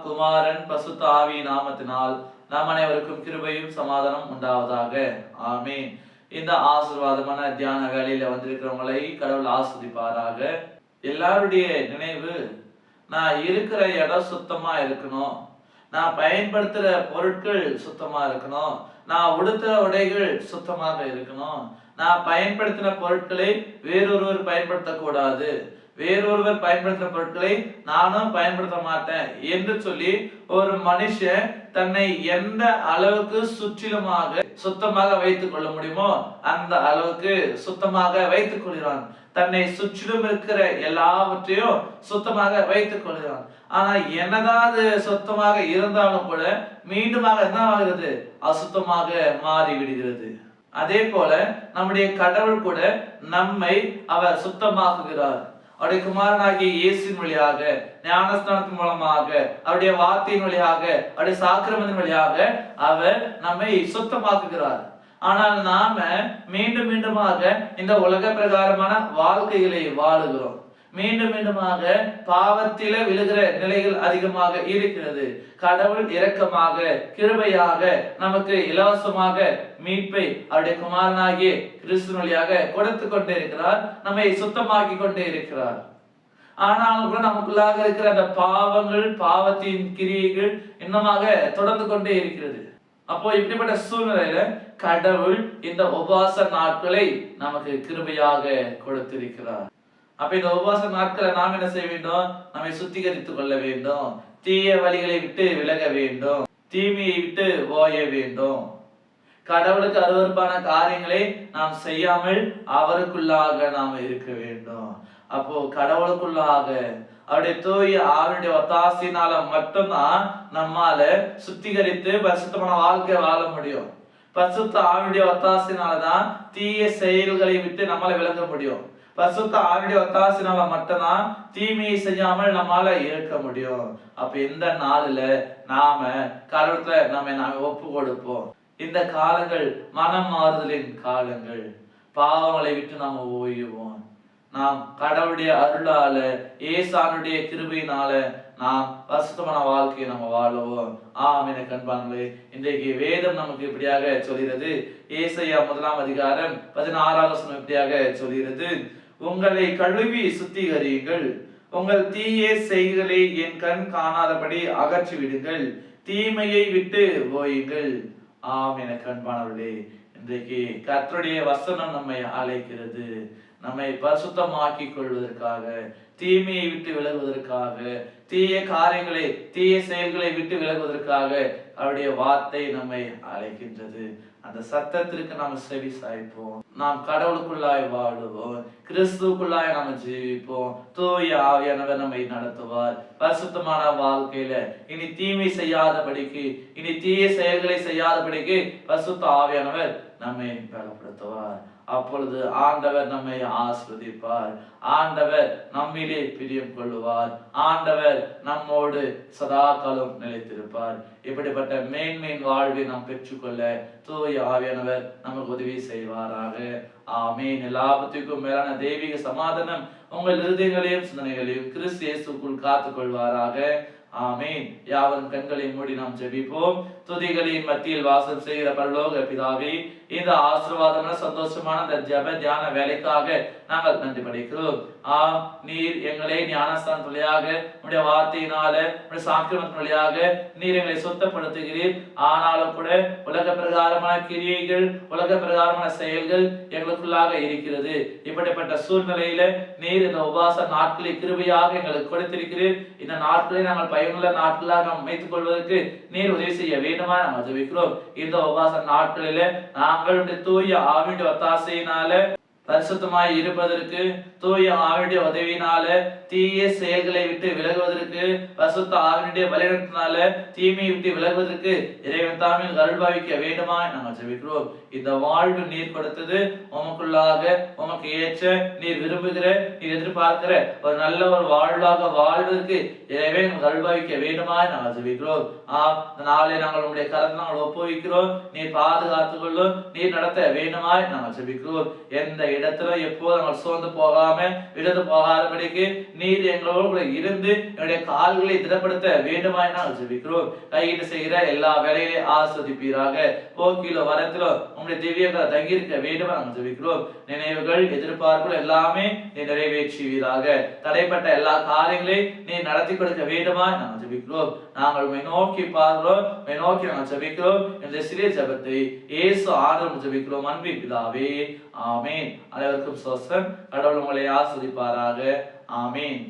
குமாரன் பசுத்த ஆவி நாமத்தினால் நாம் அனைவருக்கும் கிருபையும் சமாதானம் உண்டாவதாக. ஆமீன். இந்த ஆசீர்வாதமான தியான வேலையில வந்திருக்கிறவங்களை கடவுள் ஆஸ்வதிப்பாராக. எல்லாருடைய நினைவு, நான் இருக்கிற இடம் சுத்தமா இருக்கணும், நான் பயன்படுத்துற பொருட்கள் சுத்தமா இருக்கணும், நான் உடுத்துற உடைகள் சுத்தமாக இருக்கணும், நான் பயன்படுத்தின பொருட்களை வேறொருவர் பயன்படுத்தக்கூடாது, வேறொருவர் பயன்படுத்துற பொருட்களை நானும் பயன்படுத்த மாட்டேன் என்று சொல்லி ஒரு மனுஷன் தன்னை எந்த அளவுக்கு சுற்றிலுமாக சுத்தமாக வைத்துக் கொள்ள முடியுமோ அந்த அளவுக்கு சுத்தமாக வைத்துக் கொள்கிறான். தன்னை சுற்றிலும் இருக்கிற எல்லாவற்றையும் சுத்தமாக வைத்துக் கொள்கிறான். ஆனா என்னதாவது சுத்தமாக இருந்தாலும் கூட மீண்டுமாக என்ன ஆகிறது? அசுத்தமாக மாறி விடுகிறது. அதே போல நம்முடைய கடவுள் கூட நம்மை அவர் சுத்தமாக்குகிறார். அவருடைய குமாரனாகிய இயேசுவின் வழியாக, ஞானஸ்நானத்தின் மூலமாக, அவருடைய வார்த்தையின் வழியாக, அவருடைய சாக்கிரமத்தின் வழியாக அவர் நம்மை சுத்தமாக்குகிறார். ஆனால் நாம மீண்டும் மீண்டுமாக இந்த உலக பிரகாரமான வாழ்க்கைகளை வாழுகிறோம். மீண்டும் மீண்டுமாக பாவத்தில விழுகிற நிலைகள் அதிகமாக இருக்கிறது. கடவுள் இரக்கமாக கிருபையாக நமக்கு இலவசமாக மீட்பை அவருடைய குமாரனாகிய கிறிஸ்து வழியாக கொடுத்து கொண்டே இருக்கிறார், நம்மை சுத்தமாக்கி கொண்டே இருக்கிறார். ஆனாலும் கூட நமக்குள்ளாக இருக்கிற அந்த பாவங்கள், பாவத்தின் கிரியைகள் இன்னமாக தொடர்ந்து கொண்டே இருக்கிறது. அப்போ இப்படிப்பட்ட சூழ்நிலையில கடவுள் இந்த உபவாச நாட்களை நமக்கு கிருபையாக கொடுத்திருக்கிறார். அப்ப இந்த உபவாச நாட்களை நாம் என்ன செய்ய வேண்டும்? நம்மை சுத்திகரித்துக் கொள்ள வேண்டும், தீய வழிகளை விட்டு விலக வேண்டும், தீமையை விட்டு ஓய வேண்டும். கடவுளுக்கு அருவருப்பான காரியங்களை நாம் செய்யாமல் அவருக்குள்ளாக நாம் இருக்க வேண்டும். அப்போ கடவுளுக்குள்ளாக அவருடைய தூய ஆவியுடைய ஒத்தாசையினால மட்டும்தான் நம்மால சுத்திகரித்து பரிசுத்தமான வாழ்க்கை வாழ முடியும். பரிசுத்த ஆவியுடைய ஒத்தாசையினாலதான் தீய செயல்களை விட்டு நம்மால விலக முடியும். பரிசுத்த ஆவியுடைய ஒத்தாசையினால மட்டும்தான் தீமையை செய்யாமல் நம்மால இருக்க முடியும். அப்ப இந்த நாளில நாம கடவுளத்துல நாம ஒப்பு கொடுப்போம். இந்த காலங்கள் மனம் மாறுதலின் காலங்கள். பாவங்களை விட்டு நாம ஓய்வோம். நாம் கடவுளுடைய அருளால, ஏசானுடைய கிருபையினால நாம் பரிசுத்தமான வாழ்க்கையை நம்ம வாழுவோம். ஆமென். கண்பானங்களே, இன்றைக்கு வேதம் நமக்கு இப்படியாக சொல்கிறது. ஏசாயா 1 அதிகாரம் 16 வசனம் இப்படியாக சொல்கிறது. உங்களை கழுவி சுத்திகரியுங்கள், உங்கள் தீய செய்களை என் கண் காணாதபடி அகற்றி விடுங்கள், தீமையை விட்டு ஓயுங்கள். ஆமென். கண்பானவர்களே, இன்றைக்கு கர்த்தருடைய வசனம் நம்மை அழைக்கிறது. நம்மை பரிசுத்தமாக்கி கொள்வதற்காக, தீமையை விட்டு விலகுவதற்காக, தீய காரியங்களை, தீய செயல்களை விட்டு விலகுவதற்காக அவருடைய வார்த்தை நம்மை அழைக்கின்றது. அந்த சத்தத்திற்கு நாம் செவி சாய்ப்போம். நாம் கடவுளுக்குள்ளாய் வாழுவோம், கிறிஸ்துவுக்குள்ளாய் நாம் ஜீவிப்போம். தூய ஆவியானவர் நம்மை நடத்துவார். பரிசுத்தமான வாழ்க்கையில இனி தீமை செய்யாதபடிக்கு, இனி தீய செயல்களை செய்யாதபடிக்கு பரிசுத்த ஆவியானவர் நம்மை பலப்படுத்துவார். அப்பொழுது ஆண்டவர் நம்மை ஆஸ்வதிப்பார். ஆண்டவர் நம்மிலே பிரியம் கொள்ளுவார். ஆண்டவர் நம்மோடு சதா காலம் நிலைத்திருப்பார். இப்படிப்பட்ட மேன்மேன் வாழ்வை நாம் பெற்றுக்கொள்ள தூய ஆவியானவர் நமக்கு உதவி செய்வாராக. ஆமீன். எல்லாவற்றுக்கும் மேலான தெய்வீக சமாதானம் உங்கள் இருதயங்களையும் சிந்தனைகளையும் கிறிஸ்து இயேசுக்குள் காத்துக் கொள்வாராக. ஆமீன். யாவரும் கண்களை மூடி நாம் ஜெபிப்போம். துதிகளின் மத்தியில் வாசம் செய்கிற பரலோக பிதாவே, இந்த ஆசீர்வாதமான சந்தோஷமான இந்த ஜெப தியான வேலைக்காக நாங்கள் நன்றி படைக்கிறோம். நீர் எங்களை ஞானஸ்தானம் வழியாக, உடைய வார்த்தையினால, உடைய சாக்கிரமத்தின் வழியாக நீர் எங்களை சுத்தப்படுத்துகிறீர். ஆனாலும் கூட உலக பிரகாரமான கிரியைகள், உலக பிரகாரமான செயல்கள் எங்களுக்குள்ளாக இருக்கிறது. இப்படிப்பட்ட சூழ்நிலையில நீர் இந்த உபவாச நாட்களை கிருபையாக எங்களுக்கு கொடுத்திருக்கிறீர். இந்த நாட்களை நாங்கள் பயனுள்ள நாட்களாக நாம் அமைத்துக் கொள்வதற்கு நீர் உதவி செய்ய வேண்டுமா நாங்கள் ஜெபிக்கிறோம். இந்த உபவாச நாட்களில நாங்களுடைய தூய ஆவியுடைய ஒத்தாசையினால பரிசுத்தமாய் இருப்பதற்கு, தூய ஆவியுடைய உதவியினால தீய செயல்களை விட்டு விலகுவதற்கு, பரிசுத்த ஆவியுடைய வழிநடத்தினால தீமையை விட்டு விலகுவதற்கு இறைவன் தாமே அருள்பாவிக்க வேண்டுமா நாங்கள் ஜெபிக்கிறோம். இந்த வாழ்வு நீர் கொடுத்தது உமக்குள்ளாக, உமக்கு ஏற்ற, நீர் விரும்புகிற, நீர் எதிர்பார்க்கிற ஒரு நல்ல ஒரு வாழ்வாக வாழ்வதற்கு இறைவன் அருள்பாவிக்க வேண்டுமா நாங்கள் ஜெபிக்கிறோம். இந்த நாளை நாங்கள் உங்களுடைய கரத்தில் நாங்கள் ஒப்புவிக்கிறோம். நீர் பாதுகாத்துக் கொள்ளும், நீர் நடத்த வேண்டுமாய் நாங்கள் ஜெபிக்கிறோம். எந்த இடத்துல எப்போது நாங்கள் சோர்ந்து போகாமல் போகாம விழுந்து போகாதபடிக்கு நீர் எங்களோடு இருந்து என்னுடைய கால்களை திடப்படுத்த வேண்டுமாய் நாங்கள் ஜெபிக்கிறோம். கையிட்டு செய்கிற எல்லா வேலைகளையும் ஆஸ்வதிப்பீராக. போக்கிலோ வரத்திலோ உங்களுடைய திவ்யங்களை தங்கியிருக்க வேண்டுமா நாங்கள் ஜெபிக்கிறோம். நினைவுகள் எதிர்பார்ப்புகள் எல்லாமே நீ நிறைவேற்றுவீராக. தடைப்பட்ட எல்லா காரியங்களையும் நீ நடத்தி கொடுக்க வேண்டுமாய் நாங்கள் ஜெபிக்கிறோம். நாங்கள் உம்மை நோக்கி பார்க்கிறோம், உம்மை நோக்கி நாங்கள் ஜெபிக்கிறோம். இந்த சிறிய ஜெபத்தை இயேசு ஆண்டவரிடம் ஜெபிக்கிறோம் அன்பின் பிதாவே. ஆமென். அனைவருக்கும் ஸ்தோத்திரம். கடவுள் உங்களை ஆசீர்வதிப்பாராக. ஆமென்.